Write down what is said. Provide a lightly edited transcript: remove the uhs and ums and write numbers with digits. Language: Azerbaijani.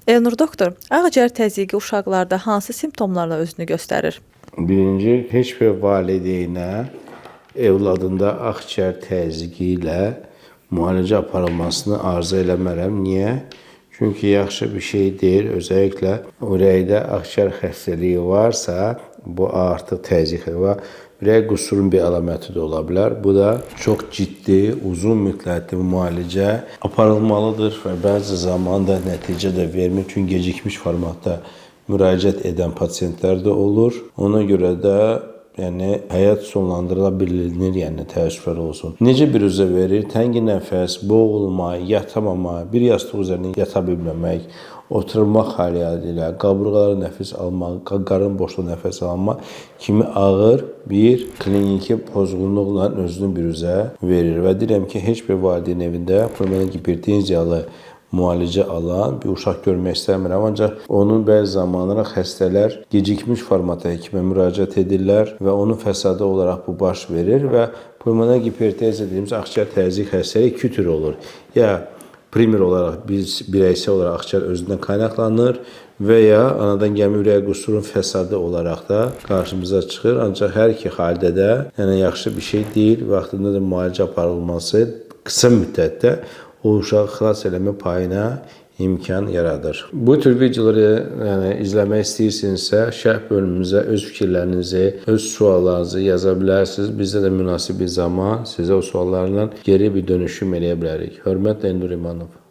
Elnur doktor, ağciyər təzyiqi uşaqlarda hansı simptomlarla özünü göstərir? Birinci, heç bir valideynə evladında akciğer təzyiqi ilə müalicə aparılmasını arzu eləmərəm. Niyə? Çünki yaxşı bir şey deyil. Özelliklə ürəkdə akciğer xəstəliyi varsa, bu artıq təzyiq və ürək qüsurun bir əlaməti də ola bilər. Bu da çox ciddi, uzun müddətli müalicə aparılmalıdır və bəzi zaman da nəticə də vermir. Çünki gecikmiş formatda müraciət edən pasientlər də olur. Ona görə də həyat sonlandırıla bilinir, təəssüflər olsun. Necə bir üzə verir? Təngi nəfəs, boğulma, yatamama, bir yastıq üzərində yata bilməmək, oturmaq halı ilə, qabırğalara nəfəs almaq, qarın boşluğu nəfəs almaq kimi ağır bir kliniki pozğunluqla özünü bir üzə verir. Və deyirəm ki, heç bir valideyn evində pulmoner hipertenziyalı müalicə alan bir uşaq görmək istəmirəm. Ancaq onun bəzi zamanlar xəstələr gecikmiş formatda həkimə müraciət edirlər və onun fəsadı olaraq bu baş verir və pulmoner hipertenziya dediyimiz akciğer təzyiq xəstəliyi iki tür olur. Ya primer olaraq biz bireysel olaraq akciğer özündən qaynaqlanır və ya anadan gəlmə ürək qüsurun fəsadı olaraq da qarşımıza çıxır. Ancaq hər iki haldə də yaxşı bir şey deyil. Vaxtında da müalicə aparılması qısa müddətdə o uşağı xilas eləmə payına imkan yaradır. Bu tür videoları izləmək istəyirsinizsə, şərh bölümümüzə öz fikirlərinizi, öz suallarınızı yaza bilərsiniz. Bizdə də münasib bir zaman sizə o suallarla geri bir dönüşüm eləyə bilərik. Hörmətlə Elnur İmanov.